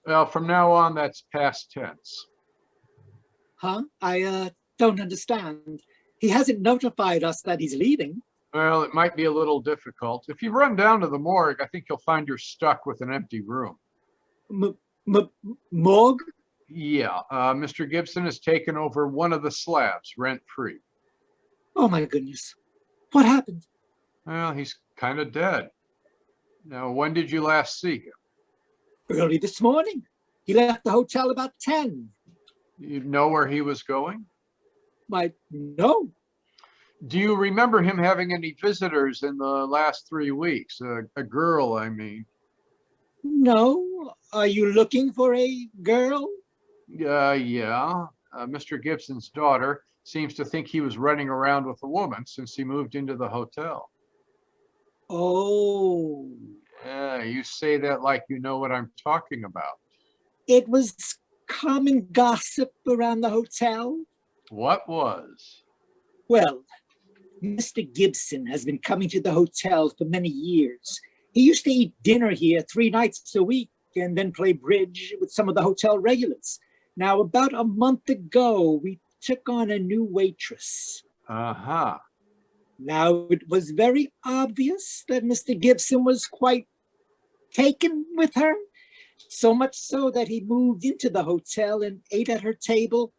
Well, from now on, that's past tense. Huh? I don't understand. He hasn't notified us that he's leaving. Well, it might be a little difficult. If you run down to the morgue, I think you'll find you're stuck with an empty room. Morgue? Yeah, Mr. Gibson has taken over one of the slabs rent-free. Oh, my goodness. What happened? Well, he's kind of dead. Now, when did you last see him? Early this morning. He left the hotel about 10. You know where he was going? Why, no. Do you remember him having any visitors in the last 3 weeks? A girl, I mean. No. Are you looking for a girl? Yeah. Mr. Gibson's daughter seems to think he was running around with a woman since he moved into the hotel. Oh, Yeah, you say that like you know what I'm talking about. it was common gossip around the hotel. What was? Well, Mr. Gibson has been coming to the hotel for many years. He used to eat dinner here 3 nights a week and then play bridge with some of the hotel regulars. Now, about a month ago, we took on a new waitress. Uh-huh. Now, it was very obvious that Mr. Gibson was quite taken with her, so much so that he moved into the hotel and ate at her table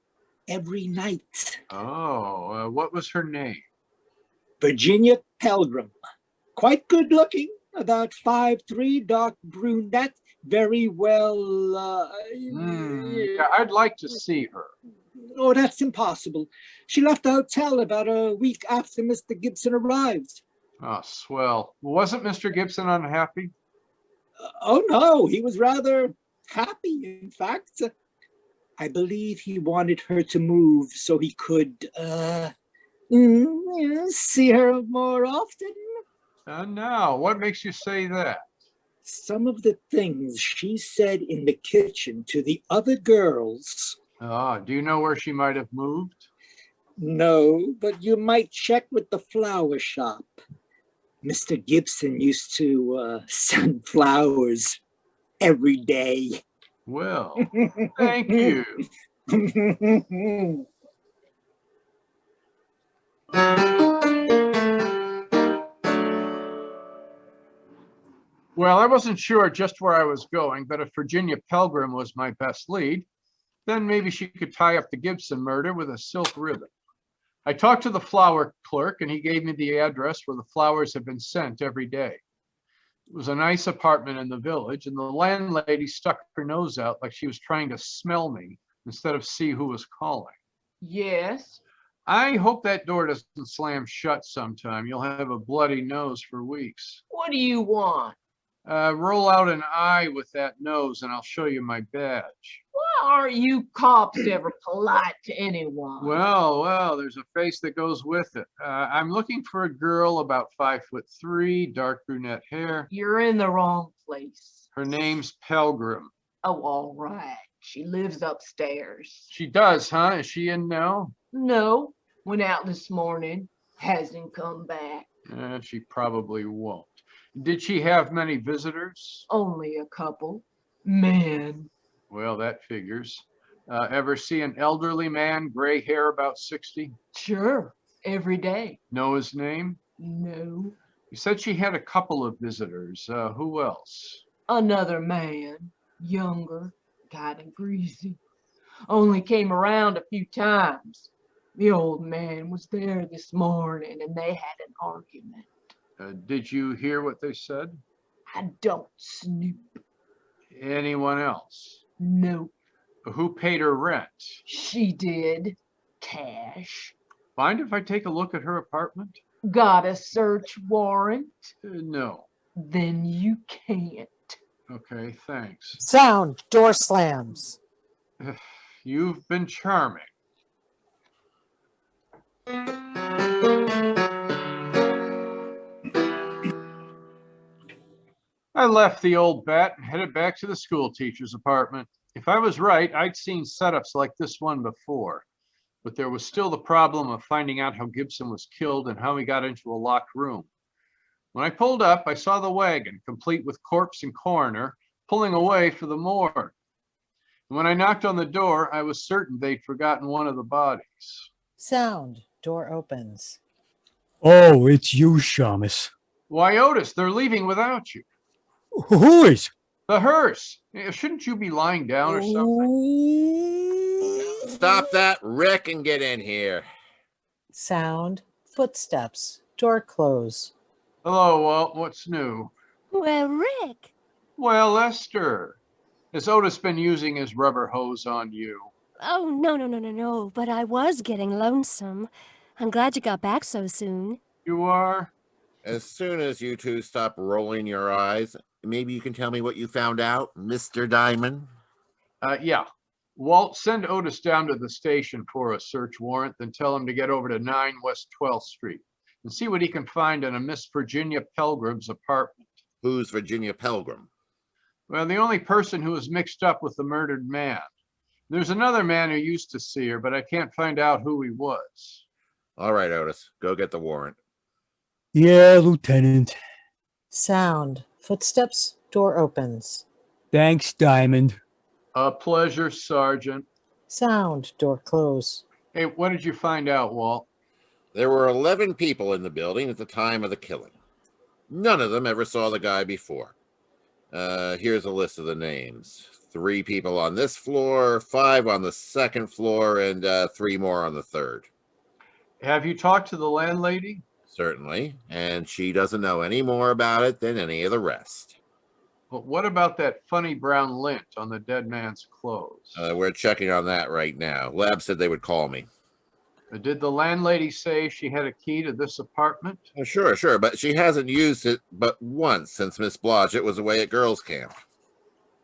every night. Oh, what was her name? Virginia Pelgrim, quite good looking, about 5'3", dark brunette, very well. Yeah, I'd like to see her. Oh, that's impossible. She left the hotel about a week after Mr. Gibson arrived. Oh, swell. Wasn't Mr. Gibson unhappy? Oh, no, he was rather happy, in fact. I believe he wanted her to move so he could see her more often. Now, what makes you say that? Some of the things she said in the kitchen to the other girls. Do you know where she might have moved? No, but you might check with the flower shop. Mr. Gibson used to send flowers every day. Well, thank you. Well, I wasn't sure just where I was going, but if Virginia Pelgrim was my best lead, then maybe she could tie up the Gibson murder with a silk ribbon. I talked to the flower clerk and he gave me the address where the flowers have been sent every day. It was a nice apartment in the village, and the landlady stuck her nose out like she was trying to smell me instead of see who was calling. Yes. I hope that door doesn't slam shut sometime. You'll have a bloody nose for weeks. What do you want? Roll out an eye with that nose and I'll show you my badge. Why aren't you cops ever polite to anyone? Well, there's a face that goes with it. I'm looking for a girl about 5'3", dark brunette hair. You're in the wrong place. Her name's Pelgrim. Oh, all right. She lives upstairs. She does, huh? Is she in now? No, went out this morning. Hasn't come back. She probably won't. Did she have many visitors? Only a couple. Men. Well, that figures. Ever see an elderly man, gray hair, about 60? Sure, every day. Know his name? No. You said she had a couple of visitors. Who else? Another man, younger, kind of greasy. Only came around a few times. The old man was there this morning and they had an argument. Did you hear what they said? I don't snoop. Anyone else? Nope. Who paid her rent? She did. Cash. Mind if I take a look at her apartment? Got a search warrant? No. Then you can't. Okay, thanks. Sound, door slams. You've been charming. I left the old bat and headed back to the school teacher's apartment. If I was right, I'd seen setups like this one before, but there was still the problem of finding out how Gibson was killed and how he got into a locked room. When I pulled up, I saw the wagon, complete with corpse and coroner, pulling away for the morgue. And when I knocked on the door, I was certain they'd forgotten one of the bodies. Sound, door opens. Oh, it's you, Shamus. Why, Otis, they're leaving without you. Who is? The hearse. Shouldn't you be lying down or something? Stop that, Rick, and get in here. Sound, footsteps, door close. Hello, Walt. What's new? Well, Rick. Well, Esther. Has Otis been using his rubber hose on you? Oh, no, but I was getting lonesome. I'm glad you got back so soon. You are? As soon as you two stop rolling your eyes, maybe you can tell me what you found out, Mr. Diamond? Yeah. Walt, send Otis down to the station for a search warrant, then tell him to get over to 9 West 12th Street and see what he can find in a Miss Virginia Pelgrim's apartment. Who's Virginia Pelgrim? Well, the only person who was mixed up with the murdered man. There's another man who used to see her, but I can't find out who he was. All right, Otis, go get the warrant. Yeah, Lieutenant. Sound. Footsteps. Door opens. Thanks, Diamond. A pleasure, Sergeant. Sound. Door close. Hey, what did you find out, Walt? There were 11 people in the building at the time of the killing. None of them ever saw the guy before. Here's a list of the names. 3 people on this floor, 5 on the second floor, and 3 more on the third. Have you talked to the landlady? Certainly, and she doesn't know any more about it than any of the rest. But what about that funny brown lint on the dead man's clothes? We're checking on that right now. Lab said they would call me. Did the landlady say she had a key to this apartment? Oh, sure, but she hasn't used it but once since Miss Blodgett was away at girls' camp.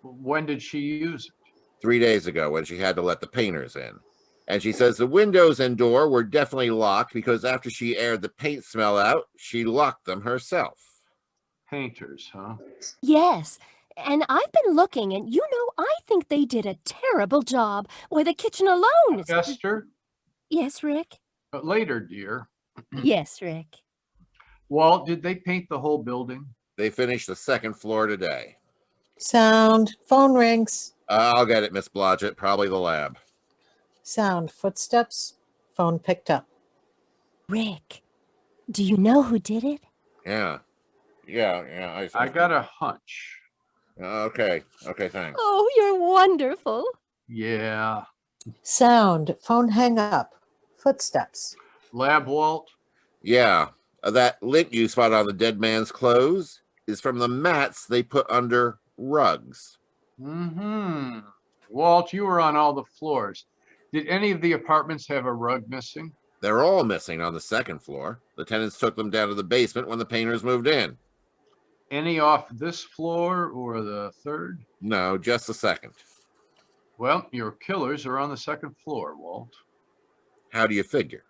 When did she use it? 3 days ago when she had to let the painters in. And she says the windows and door were definitely locked because after she aired the paint smell out, she locked them herself. Painters, huh? Yes, and I've been looking, and I think they did a terrible job. Why, the kitchen alone is... Esther? Yes, Rick? But later, dear. Yes, Rick. Walt, did they paint the whole building? They finished the second floor today. Sound. Phone rings. I'll get it, Miss Blodgett. Probably the lab. Sound. Footsteps. Phone picked up. Rick, do you know who did it? Yeah. I got a hunch. Okay, thanks. Oh, you're wonderful. Yeah. Sound. Phone hang up. Footsteps. Lab, Walt? Yeah, that lint you spot on the dead man's clothes is from the mats they put under rugs. Mm-hmm. Walt, you were on all the floors. Did any of the apartments have a rug missing? They're all missing on the second floor. The tenants took them down to the basement when the painters moved in. Any off this floor or the third? No, just the second. Well, your killers are on the second floor, Walt. How do you figure?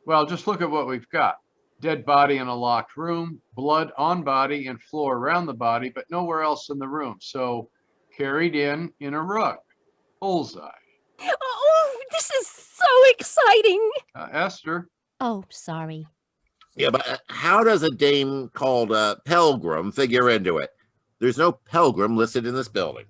Well, just look at what we've got. Dead body in a locked room, blood on body and floor around the body, but nowhere else in the room. So carried in a rug. Bullseye. Oh, this is so exciting. Esther? Oh, sorry. Yeah, but how does a dame called Pelgrim figure into it? There's no Pelgrim listed in this building.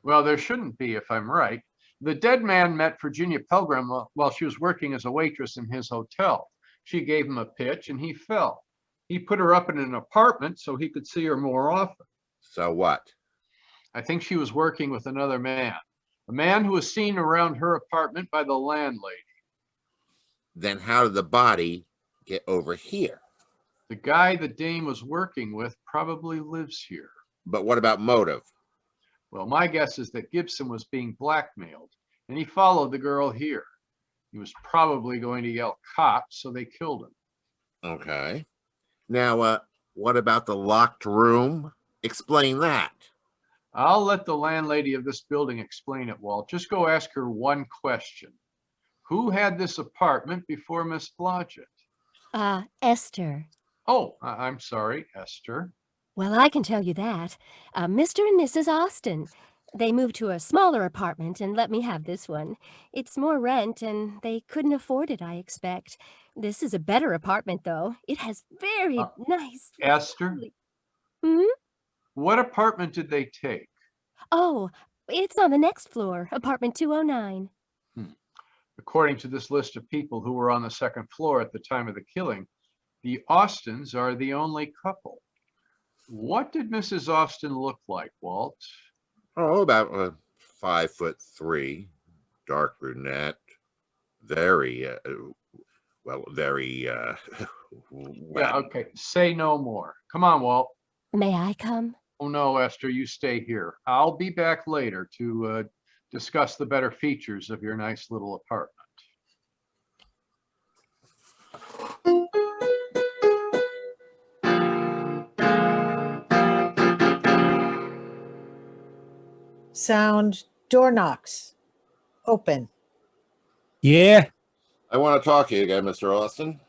Well, there shouldn't be, if I'm right. The dead man met Virginia Pelgrim while she was working as a waitress in his hotel. She gave him a pitch and he fell. He put her up in an apartment so he could see her more often. So what? I think she was working with another man, a man who was seen around her apartment by the landlady. Then how did the body get over here? The guy the dame was working with probably lives here. But what about motive? Well, my guess is that Gibson was being blackmailed and he followed the girl here. He was probably going to yell cops, so they killed him. Okay. Now, what about the locked room? Explain that. I'll let the landlady of this building explain it, Walt. Just go ask her one question. Who had this apartment before Miss Blodgett? Esther. Oh, I'm sorry, Esther. Well, I can tell you that. Mr. and Mrs. Austin. They moved to a smaller apartment and let me have this one. It's more rent and they couldn't afford it, I expect. This is a better apartment, though. It has very nice... Esther? Hmm? What apartment did they take? Oh, it's on the next floor, apartment 209. According to this list of people who were on the second floor at the time of the killing, the Austins are the only couple. What did Mrs. Austin look like, Walt? Oh, about 5'3", dark brunette, very, very, Yeah, okay. Say no more. Come on, Walt. May I come? Oh, no, Esther, you stay here. I'll be back later to discuss the better features of your nice little apartment. Sound, door knocks. Open. Yeah? I want to talk to you again, Mr. Austin.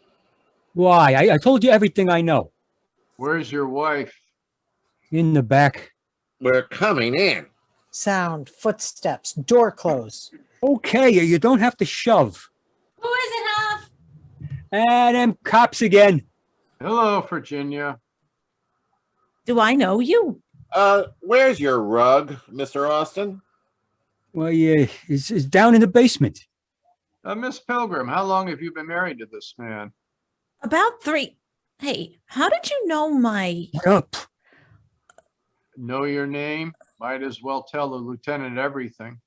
Why? I told you everything I know. Where's your wife? In the back. We're coming in. Sound, footsteps, door close. Okay, you don't have to shove. Who is it, Huff? Ah, them cops again. Hello, Virginia. Do I know you? Where's your rug, Mr. Austin? Well, yeah, it's down in the basement. Miss Pilgrim, how long have you been married to this man? About 3. Hey, how did you know my... Shut up. Know your name? Might as well tell the lieutenant everything.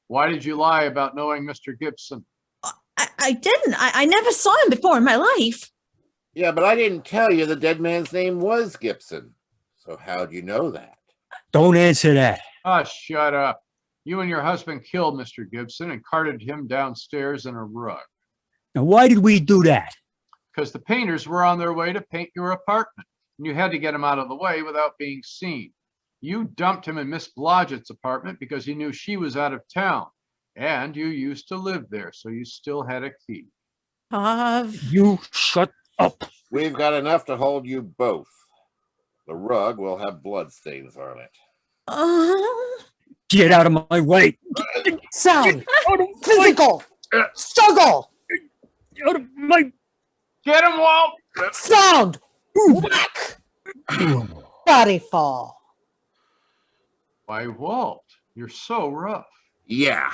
Why did you lie about knowing Mr. Gibson? I didn't. I never saw him before in my life. Yeah, but I didn't tell you the dead man's name was Gibson. So how'd you know that? Don't answer that. Ah, shut up. You and your husband killed Mr. Gibson and carted him downstairs in a rug. Now, why did we do that? Because the painters were on their way to paint your apartment, and you had to get him out of the way without being seen. You dumped him in Miss Blodgett's apartment because you knew she was out of town, and you used to live there, so you still had a key. You shut up. We've got enough to hold you both. The rug will have blood stains on it. Get out of my way. Sound, physical, struggle. Out of my... Get him, Walt! Sound, whack. Body fall. Why, Walt, you're so rough. Yeah.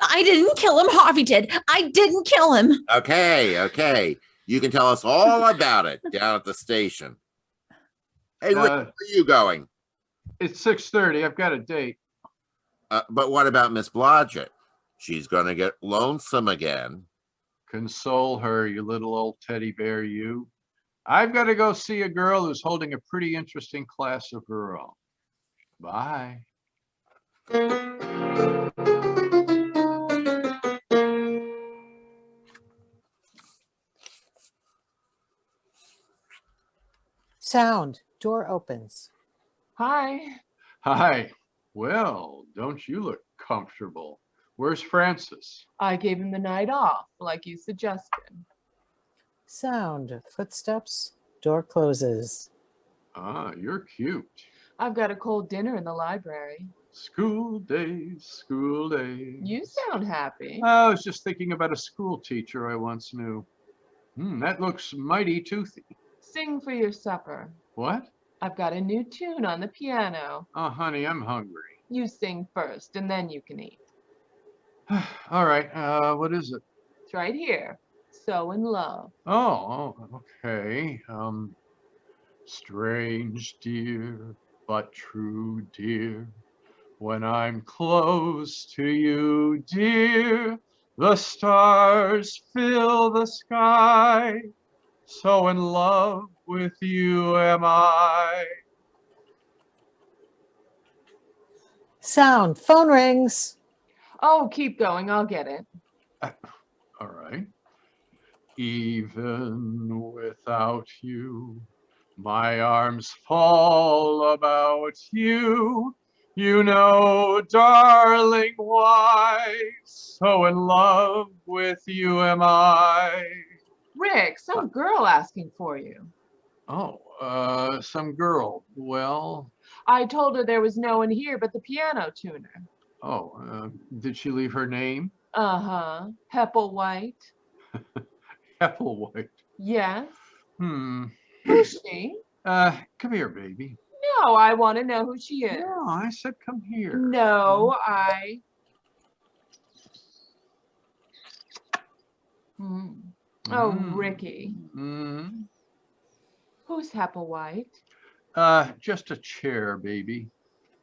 I didn't kill him. Harvey did. I didn't kill him. Okay. You can tell us all about it down at the station. Hey, Rick, where are you going? It's 6:30. I've got a date. But what about Miss Blodgett? She's going to get lonesome again. Console her, you little old teddy bear, you. I've got to go see a girl who's holding a pretty interesting class of her own. Bye. Sound, door opens. Hi. Hi. Well, don't you look comfortable? Where's Francis? I gave him the night off, like you suggested. Sound, footsteps, door closes. Ah, you're cute. I've got a cold dinner in the library. School days, school days. You sound happy. I was just thinking about a school teacher I once knew. That looks mighty toothy. Sing for your supper. What? I've got a new tune on the piano. Oh, honey, I'm hungry. You sing first, and then you can eat. All right, what is it? It's right here. So in Love. Oh, okay. Strange, dear, but true, dear. When I'm close to you, dear, the stars fill the sky. So in love with you am I. Sound, phone rings. Oh, keep going. I'll get it. All right. Even without you, my arms fall about you. You know, darling, why? So in love with you am I. Rick, some girl asking for you. Oh, some girl. Well, I told her there was no one here but the piano tuner. oh, did she leave her name? Uh-huh. Hepplewhite. Applewhite. Yes. Who's she? Come here, baby. No, I want to know who she is. No, I said come here. No, Oh, Ricky. Who's Hepplewhite? Just a chair, baby.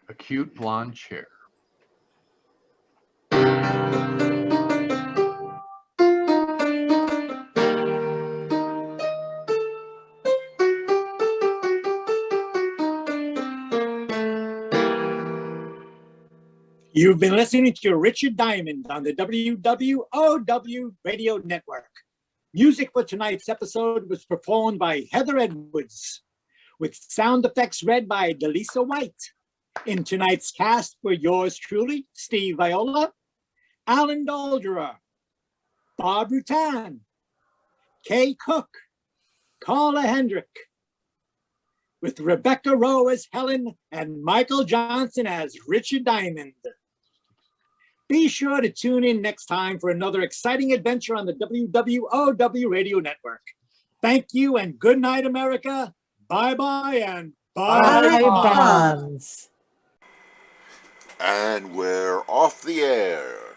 A cute blonde chair. You've been listening to Richard Diamond on the WWOW Radio Network. Music for tonight's episode was performed by Heather Edwards, with sound effects read by DeLisa White. In tonight's cast were yours truly, Steve Viola, Alan Dolderer, Bob Rutan, Kay Koch, Karla Hendrick, with Rebecca Rowe as Helen and Michael Johnson as Richard Diamond. Be sure to tune in next time for another exciting adventure on the WWOW Radio Network. Thank you and good night, America. Bye-bye and Bye, Bonds. And we're off the air.